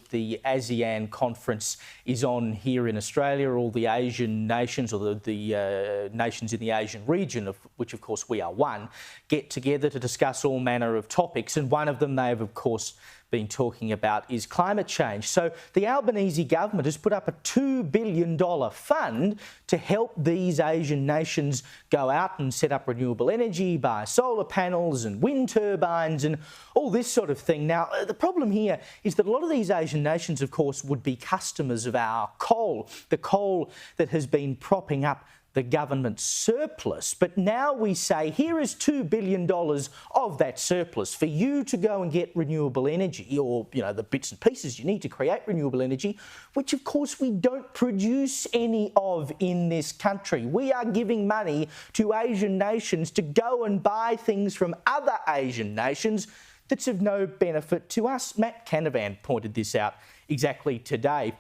that the ASEAN conference is on here in Australia. All the Asian nations, or the nations in the Asian region, of which of course we are one, get together to discuss all manner of topics, and one of them they have of course been talking about is climate change. So the Albanese government has put up a $2 billion fund to help these Asian nations go out and set up renewable energy, buy solar panels and wind turbines and all this sort of thing. Now, the problem here is that a lot of these Asian nations, of course, would be customers of our coal, the coal that has been propping up the government surplus. But now we say, here is $2 billion of that surplus for you to go and get renewable energy, or, you know, the bits and pieces you need to create renewable energy, which of course we don't produce any of in this country. We are giving money to Asian nations to go and buy things from other Asian nations that's of no benefit to us. Matt Canavan pointed this out exactly today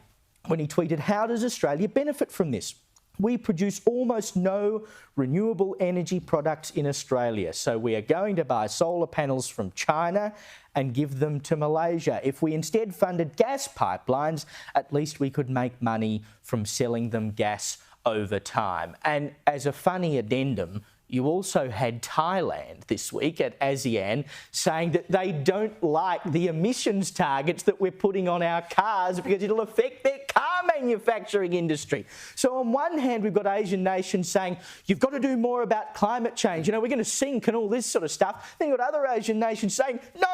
when he tweeted, "How does Australia benefit from this? We produce almost no renewable energy products in Australia, so we are going to buy solar panels from China and give them to Malaysia. If we instead funded gas pipelines, at least we could make money from selling them gas over time." And as a funny addendum, you also had Thailand this week at ASEAN saying that they don't like the emissions targets that we're putting on our cars because it'll affect their car manufacturing industry. So on one hand, we've got Asian nations saying, you've got to do more about climate change, you know, we're going to sink and all this sort of stuff. Then you've got other Asian nations saying, no,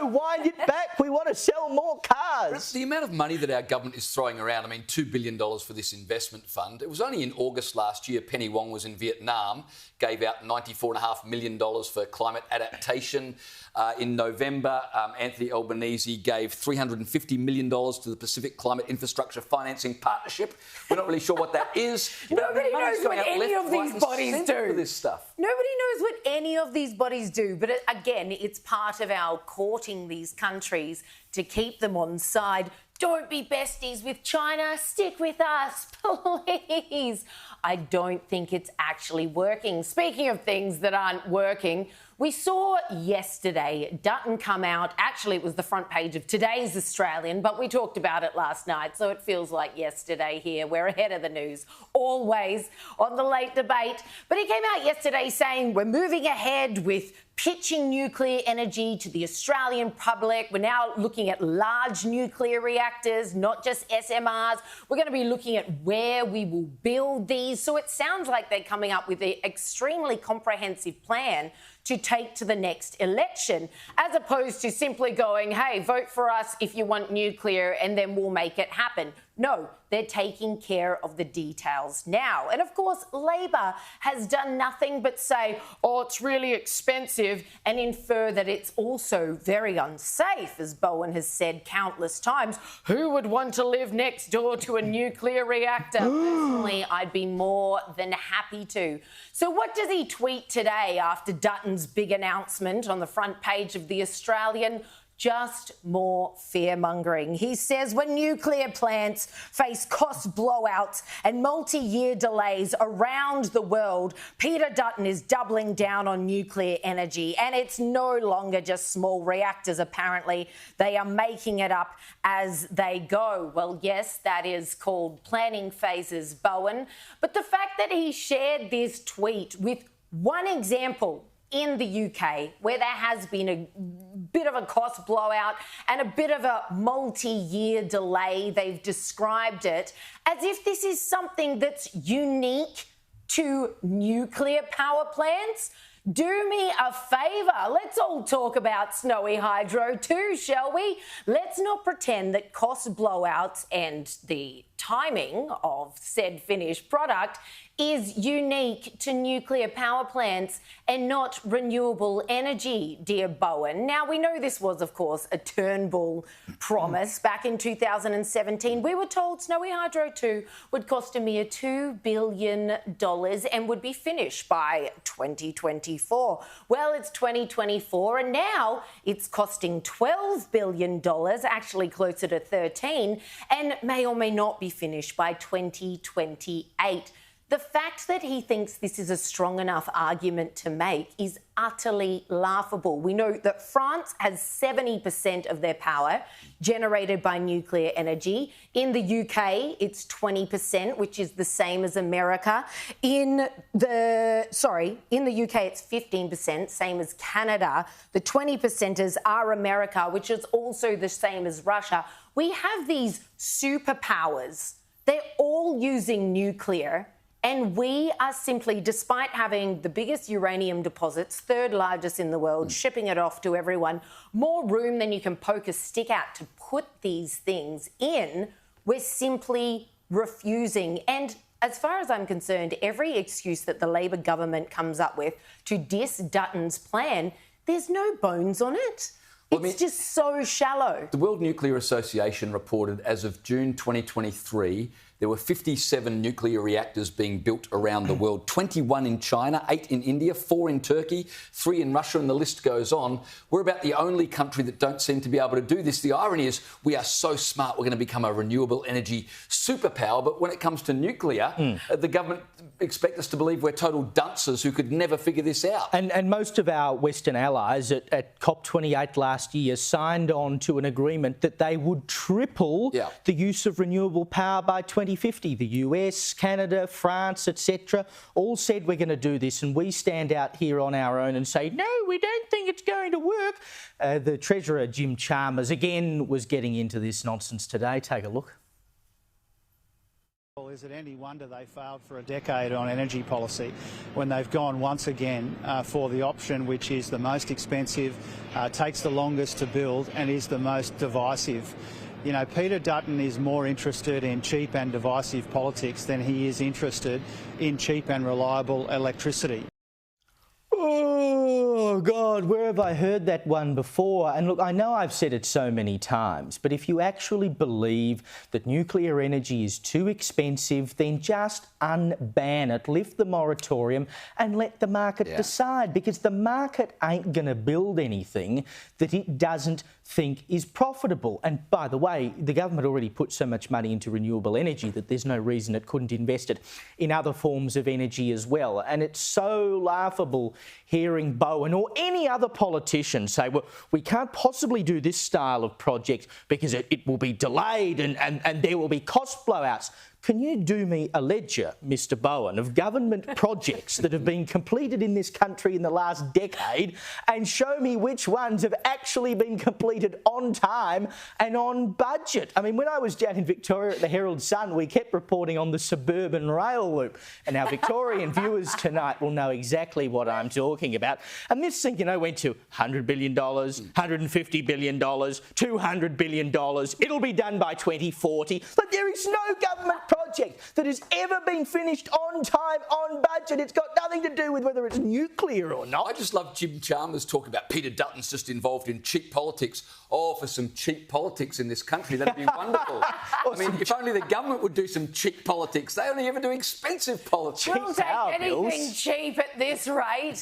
wind it back, we want to sell more cars. The amount of money that our government is throwing around, I mean, $2 billion for this investment fund. It was only in August last year, Penny Wong was in Vietnam, gave out $94.5 million for climate adaptation. In November, Anthony Albanese gave $350 million to the Pacific Climate Infrastructure Financing Partnership. We're not really sure what that is. Nobody knows what any of these bodies do. For this stuff. Nobody knows what any of these bodies do. But again, it's part of our courting these countries to keep them on side. Don't be besties with China. Stick with us, please. I don't think it's actually working. Speaking of things that aren't working, we saw yesterday Dutton come out. Actually, it was the front page of today's Australian, but we talked about it last night, so it feels like yesterday here. We're ahead of the news, always, on the late debate. But he came out yesterday saying we're moving ahead with pitching nuclear energy to the Australian public. We're now looking at large nuclear reactors, not just SMRs. We're going to be looking at where we will build these. So it sounds like they're coming up with an extremely comprehensive plan to take to the next election, as opposed to simply going, hey, vote for us if you want nuclear and then we'll make it happen. No, they're taking care of the details now. And of course, Labor has done nothing but say, oh, it's really expensive, and infer that it's also very unsafe, as Bowen has said countless times. Who would want to live next door to a nuclear reactor? Personally, I'd be more than happy to. So what does he tweet today after Dutton's big announcement on the front page of The Australian? Just more fear-mongering. He says when nuclear plants face cost blowouts and multi-year delays around the world, Peter Dutton is doubling down on nuclear energy. And it's no longer just small reactors, apparently. They are making it up as they go. Well, yes, that is called planning phases, Bowen. But the fact that he shared this tweet with one example in the UK, where there has been a bit of a cost blowout and a bit of a multi-year delay, they've described it as if this is something that's unique to nuclear power plants. Do me a favour, let's all talk about snowy hydro too, shall we? Let's not pretend that cost blowouts and the timing of said finished product is unique to nuclear power plants and not renewable energy, dear Bowen. Now, we know this was, of course, a Turnbull promise. Back in 2017, we were told Snowy Hydro 2 would cost a mere $2 billion and would be finished by 2024. Well, it's 2024, and now it's costing $12 billion, actually closer to 13, and may or may not be finished by 2028. The fact that he thinks this is a strong enough argument to make is utterly laughable. We know that France has 70% of their power generated by nuclear energy. In the UK, it's 20%, which is the same as America. In the UK, it's 15%, same as Canada. The 20%ers are America, which is also the same as Russia. We have these superpowers. They're all using nuclear. And we are simply, despite having the biggest uranium deposits, third largest in the world, shipping it off to everyone, more room than you can poke a stick at to put these things in, we're simply refusing. And as far as I'm concerned, every excuse that the Labor government comes up with to diss Dutton's plan, there's no bones on it. It's just so shallow. The World Nuclear Association reported as of June 2023, there were 57 nuclear reactors being built around the world, 21 in China, 8 in India, 4 in Turkey, 3 in Russia, and the list goes on. We're about the only country that don't seem to be able to do this. The irony is we are so smart, we're going to become a renewable energy superpower, but when it comes to nuclear, the government expect us to believe we're total dunces who could never figure this out. And most of our Western allies at COP28 last year signed on to an agreement that they would triple the use of renewable power by 2050. The US, Canada, France, etc. all said we're going to do this, and we stand out here on our own and say, no, we don't think it's going to work. The Treasurer, Jim Chalmers, again was getting into this nonsense today. Take a look. Is it any wonder they failed for a decade on energy policy when they've gone once again for the option which is the most expensive, takes the longest to build and is the most divisive? You know, Peter Dutton is more interested in cheap and divisive politics than he is interested in cheap and reliable electricity. Oh, God, where have I heard that one before? And look, I know I've said it so many times, but if you actually believe that nuclear energy is too expensive, then just unban it, lift the moratorium and let the market decide, because the market ain't going to build anything that it doesn't think is profitable. And by the way, the government already put so much money into renewable energy that there's no reason it couldn't invest it in other forms of energy as well. And it's so laughable hearing Bowen or any other politician say, well, we can't possibly do this style of project because it will be delayed and there will be cost blowouts. Can you do me a ledger, Mr Bowen, of government projects that have been completed in this country in the last decade and show me which ones have actually been completed on time and on budget? I mean, when I was down in Victoria at the Herald Sun, we kept reporting on the suburban rail loop. And our Victorian viewers tonight will know exactly what I'm talking about. And this thing, you know, went to $100 billion, $150 billion, $200 billion. It'll be done by 2040. But there is no government project that has ever been finished on time, on budget. It's got nothing to do with whether it's nuclear or not. I just love Jim Chalmers talking about Peter Dutton's just involved in cheap politics. Oh, for some cheap politics in this country, that'd be wonderful. I mean, if only the government would do some cheap politics. They only ever do expensive politics. We'll take anything cheap at this rate.